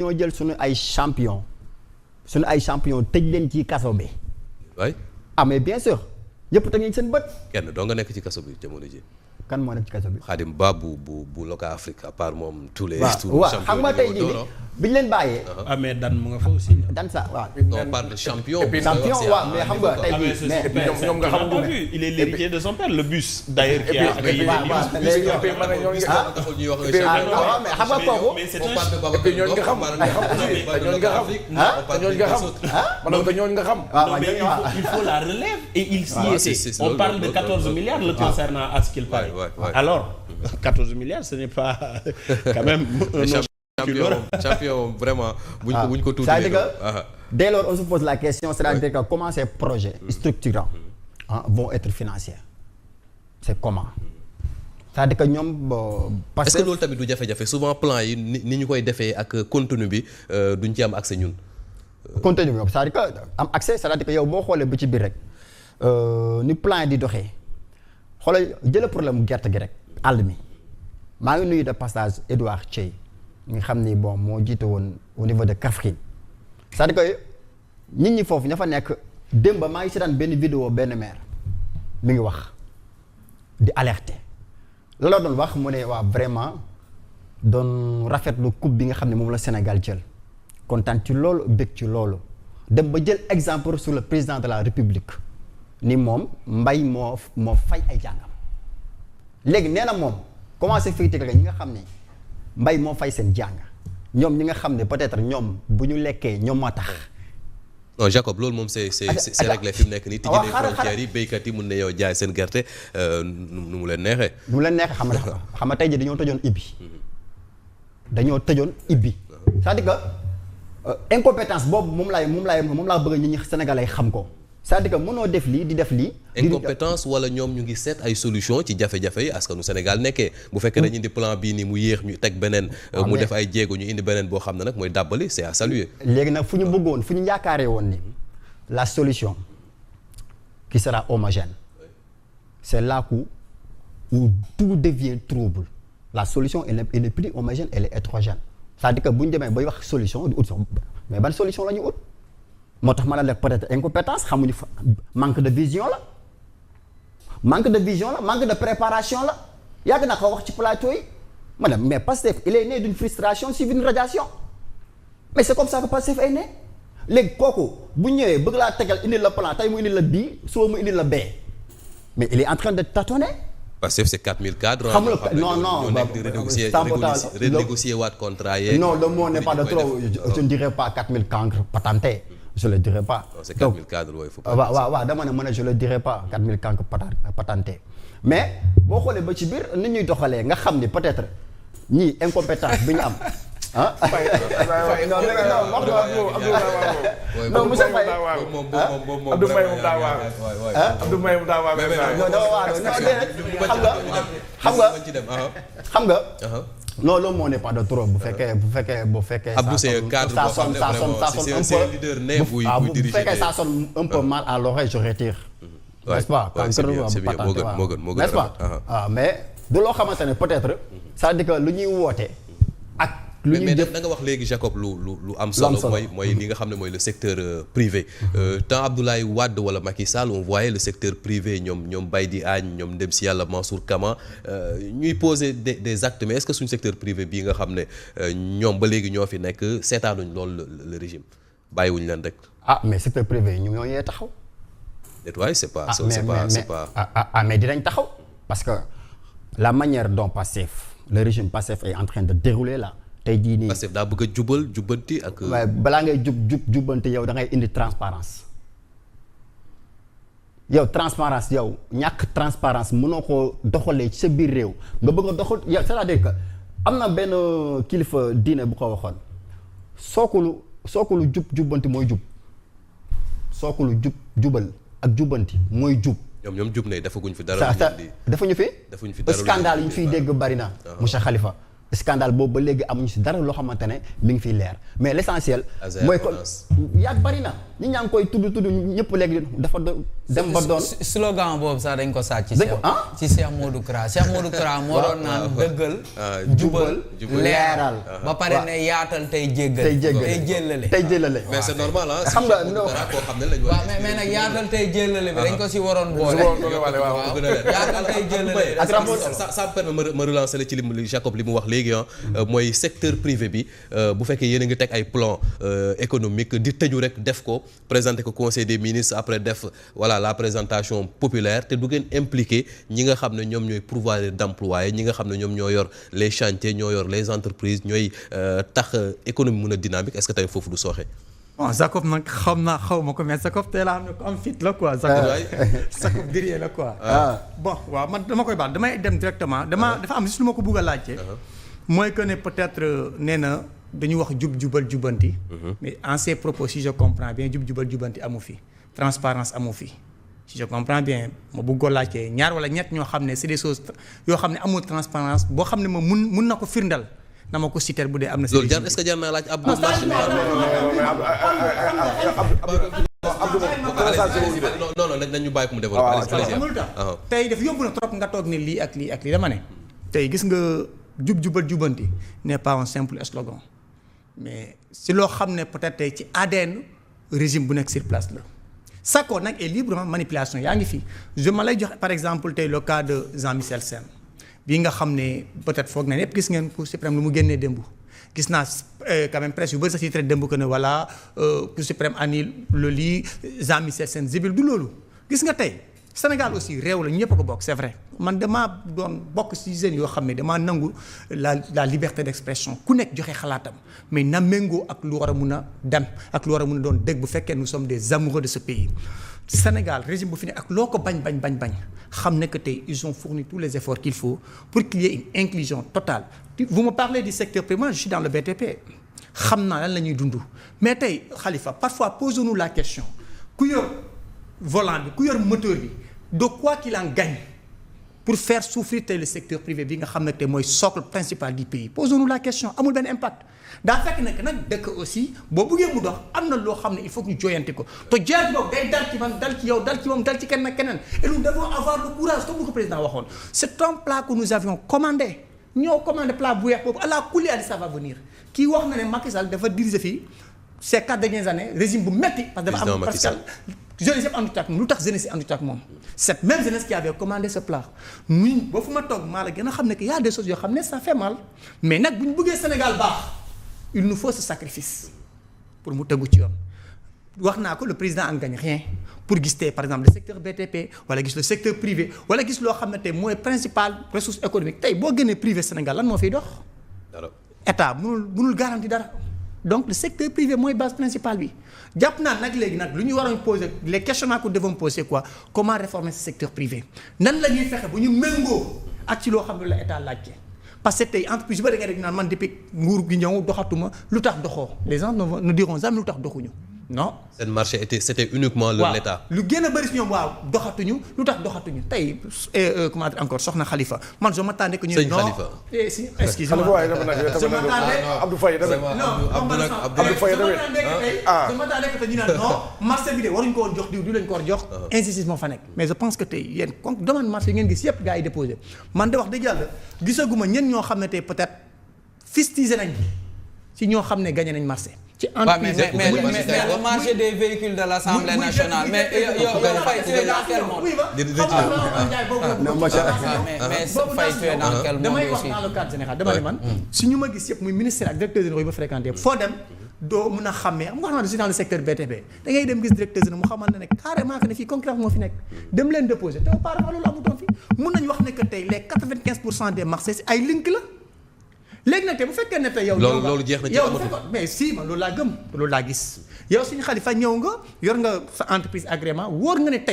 ñoo jël suñu ay champion tëj leen ci kaso bi. waay. ah mais bien sûr ñëpp teg nañ seen bët. kenn doo nga nekk ci kaso bi jamono ji. kan moo nekk ci kaso bi. Khadim Ba bu Loka Afrique à part moom. tous les waaw xam nga tey jii bi ñu leen bàyyee. ah mais Dan mu nga fa aussi. Dan sa waaw. on parle de champion. champion waaw mais xam nga tey jii mais ñoom nga xam nga il est l'héritier de son père le bus. d'ailleurs qui a mais xam nga kooku. mais c'est un ñooñu nga xam ñooñu nga xam. il faut la relève et il s'y était. On parle de 14 milliards le concernant à ce qu'il paraît. Alors 14 milliards ce n'est pas quand même champion vraiment buñ ko tuuti. c'est-à-dire que dès lors on se pose la question c'est-à-dire que comment ces projets structurants vont être financés c'est comment c'est-à-dire que ñoom parce est-ce que loolu tamit du jafe-jafe souvent plan yi ni ñu koy defee ak contenu bi duñ ci am accès ñun. contenu bi c'est-à-dire que am accès c'est-à-dire que yow boo xoolee ba ci biir rek ni plan yi di doxee xoolal jëla problème gerte gi rek àll mi maa ngi nuyu de passage Edouard Thiey nga xam ni bon moo jiite woon au niveau de Kaffrine c'est-à-dire que nit ñi foofu ña fa nekk démb maa ngi seetaan benn vidéo benn maire mi ngi wax di alerter la doon wax mu ne waa vraiment doon rafetlu coupe bi nga xam ne moom la Sénégal jël kontaan ci loolu bëgg ci loolu dem ba jël exemple sur le président de la République ni moom mbay moo fay ay jàngam léegi nee na moom commencé fii teg ñi nga xam ne mbay moo fay seen jàng ñoom ñi nga xam ne peut-être ñoom bu ñu lekkee ñoom moo tax. non Jacob loolu moom c'est réglé fi mu nekk nii. tijji nañ frontières yi béykat yi mun na yow jaay seen gerte nu mu leen neexee. nu mu leen neexee xam nga tey jii dañoo tëjoon ibbi. c'est-à-dire que incompétence boobu moom laa bëgg nit ñi sénégalais xam ko. c'est-à-dire que mënoo def lii di def lii. incompétence wala ñoom ñu ngi seet ay solution ci jafe-jafe yi askanu Sénégal nekkee bu fekkee dañu indi plan bii nii mu yéex ñu teg beneen. mu def ay jéego ñu indi beneen boo xam ne nag mooy dàbbali c'est à saluer. léegi nag fu ñu yaakaaree woon ni la solution qui sera homogène c'est là où tout devient trouble la solution elle n'est plus homogène elle est hétérogène c'est-à-dire que bu ñu demee bay wax solution di ut mais ban solution la ñu ut. moo tax ma ne la peut-être incompétence xamuñu fa manque de vision la manque de préparation la yàgg naa ko wax ci plateau yi ma ne mais Pastef il est né d'une frustration suivie d'une radiation mais c'est comme ça que Pastef est né léegi kooku bu ñëwee bëgg laa tegal indi la plan tey mu indi la bii suba mu indi la bee mais il est en train de tâtonner. Pastef c'est 4000 cadres. xam nga non renégocier waat contrat yeeg. non le mot n'est pas de trop je ne dirais pas 4000 cancres patentés. Je le dirais pas. Non, c'est 4000 cadres il faut pas. waaw dama ne je le dirais pas 4000 cancres patentés mais boo xoolee ba ci biir ni ñuy doxalee nga xam ni peut-être ñii incompétence bi ñu am ah. non monsieur Faye Abdou Mbaye moom daa waar. Abdou Mbaye moom daa waar. xam nga. non loolu moo n'est pas de trop bu fekkee. Abdou c'est un cadre boo xam ne vraiment c'est un leader né buy diriger. bu fekkee ça sonne un peu mal à l'oreille je retire. n'est-ce pas c'est bien moo gën n'est-ce pas mais du loo xamante ne peut-être. c'est-à-dire que lu ñuy woote. ak lu ñuy def mais da nga wax léegi Jacob lu am solo. mooy li nga xam ne mooy le secteur privé. tant Abdoulaye Wade wala Macky Sall on voyait le secteur privé ñoom Baydi Agne ñoom dem si yàlla Mansour Kama ñuy poser des actes mais est-ce que suñu secteur privé bii nga xam ne ñoom ba léegi ñoo fi nekk seetaanuñ loolu le régime bàyyiwuñ leen rek. mais secteur privé ñu ñoo yee taxaw. déet c'est pas. mais dinañ taxaw parce que la manière dont Pastef le régime Pastef est en train de dérouler là. tey jii nii Pastef daa bëgg a jubbanti ak. waaye balaa ngay jubbanti yow da ngay indi transparence yow ñàkk transparence mënoo ko doxalee ci sa biir réew nga bëgg a doxal yow c'est-à-dire que am na benn kilifa diine bu ko waxoon sookulu jubbanti mooy jub sookulu jubal ak jubbanti mooy jub. ñoom jub ne defaguñ fi dara. defuñu fi scandale yi ñu fiy dégg bari na monsieur Khalifa. scandale boobu ba léegi amuñu si dara loo xamante ne mi ngi fiy leer mais l'essentiel mooy ko yaag bari na ñi ñaa ngi koy tudd ñëpp léegi dafa dem ba doon slogan boobu sax dañ ko sàcc ci Cheikh Modou Kara moo doon naan dëggal jubal leeral ba pare ne yaatal tey jéggal tey jëllale mais c'est normal xam nga koo xam ne lañ war mais nag yaatal tey jëllale bi dañ ko si waroon boole yaatal tey jëllale ça me permet ma relancer la ci li Jacob li mu wax léegi mooy secteur privé bi bu fekkee yéen a ngi teg ay plan économique di tëju rek def ko présenter ko conseil des ministres après def voilà la présentation populaire te du ngeen impliqué ñi nga xam ne ñoom ñooy pourvoyeurs d'emploi ñi nga xam ne ñoom ñoo yor les chantiers ñoo yor les entreprises ñooy tax économie mën a dynamique est-ce que tey foofu du sooxe. bon Jacob nag xaw ma ko mais Jacob tey laa xam ne ko am fit la quoi. Jacob guerrier la quoi. bon waaw man dama koy baal damay dem directement dafa am juste lu ma ko bugg a laajte. mooy que ne peut-être nee na dañu wax jubal jubanti. mais en ces propos si je comprends bien jubal jubanti amu fi transparence amu fi si je comprends bien ma bëgg ko laajte ñaar wala ñett ñoo xam ne c'est des choses yoo xam ne amul transparence boo xam ne ma mun na ko firndal na ma ko citer bu dee am na. loolu jar est-ce que jar naa laaj ab. non nañu bàyyi ko mu développé. tey daf yóbbu na trop nga toog ne lii ak lii dama ne. tey gis nga jubal jubanti n'est pas un simple slogan mais si loo xam ne peut-être tey ci ADN régime bu nekk sur place la. Sakko nag est libre manipulation yaa ngi fi je ma lay jox par exemple tey le cas de Jean-Michel Sène bii nga xam ne peut-être foog na ñëpp gis ngeen Cour suprême lu mu génnee démb gis naa quand même presse yu bëri sax ci traité démb que ne voilà Cour suprême annule le lii Jean-Michel Sène zibil du loolu gis nga tey Sénégal aussi réew la ñëpp a ko bokk c'est vrai man damaa doon bokk ci jeunes yoo xam ne damaa nangu la liberté d'expression ku nekk joxe xalaatam mais na méngoo ak lu war a mun a dem ak lu war a mun a doon dégg bu fekkee nous sommes des amoureux de ce pays. Sénégal régime bu fi ne ak loo ko bañ xam ne que tey ils ont fourni tous les efforts qu'il faut pour qu'il y ait une inclusion totale. Vous me parlez du secteur privé, moi je suis dans le BTP xam naa lan la ñuy dund mais tey Khalifa parfois posons-nous la question ku yor volant bi ku yor moteur bi de quoi qu'il en gagne pour faire souffrir tey le secteur privé bi nga xam ne tey mooy socle principal du pays posons-nous la question amul benn impact daa fekk nag dëkk aussi boo bëggee mu dox am na loo xam ne il faut que ñu jooyanti ko te jooyanti boobu day dal ci man dal ci yow dal ci moom dal ci kenn ak keneen et nous devons avoir le courage comme ko président waxoon c'est un plat que nous avions commandé ñoo commandé plat bu weex boobu à la coulée ça va venir kii wax na ne Macky Sall dafa diriger fii ces 4 dernières années régime bu metti parce que dafa am parce que jeunesse yëpp àndut ak moom lu tax jeunesse yi àndut ak moom cette même jeunesse qui avait commandé ce plat ñun boo fu ma toog maa la gën a xam ne que y a des choses yoo xam ne ça fait mal mais nag bu ñu bëggee Sénégal baax il nous faut ce sacrifice pour mu tegu ci yoon wax naa ko le président en gagne rien pour gis tey par exemple le secteur BTP wala gis le secteur privé wala gis loo xam ne tey mooy principal ressource économique tey boo génnee privé Sénégal lan moo fiy dox état mënul garanti dara donc le secteur privé mooy base principale bi jàpp naa nag léegi nag lu ñu waroon poser les questionnements que nous devons poser quoi comment réformer ce secteur privé nan la ñuy fexe bu ñu méngoo ak ci loo xam ne la état laajte parce que tey entreprise yu bëri da ngay dégg naan man depuis nguur gi ñëw doxatuma lu tax doxoo les gens ne diront jamais lu tax doxuñu non. seen marché c'était uniquement l'État. lu gën a bëri si ñoom waaw doxatuñu lu tax doxatuñu tey comment dire encore soxna Khalifa man je m'attendais que ñu. sëñ Khalifa si excusez-moi je m'attendais Abdou Faye je m'attendais que ñu naan non marché bi de waruñu ko woon jox diw du lañ ko war jox. insistance moo fa nekk mais je pense que tey yéen comme demande marché yi ngeen gis yëpp gars yi déposé man de wax dëgg yàlla gisaguma ñenn ñoo xam ne tey peut-être fistisé nañ ci ñoo xam ne gagné nañ marché. ci entreprise mais le marché des véhicules de l'Assemblée nationale mais yow Faye tu es dans quel monde mais Faye tu es dans quel monde damay wax dans le cadre général dama ne man si ñu ma gis yëpp muy ministère ak directeur général yi ma fréquenté foo dem doo mën a xàmmee am nga xam ne si dans le secteur BTP da ngay dem gis directeur général mu xamal ne carrément que ne fii concurrence moo fi nekk dem leen déposer te auparavant loolu amutoon fi mun nañu wax ne que tey les 95% des marchés si ay link la léegi nag te bu fekkee ne tey yow. loolu jeex na ci amatul mais si man loolu laa gëm loolu laa gis yow suñu Khalifa ñëw nga yor nga sa entreprise agrément wóor nga ne tey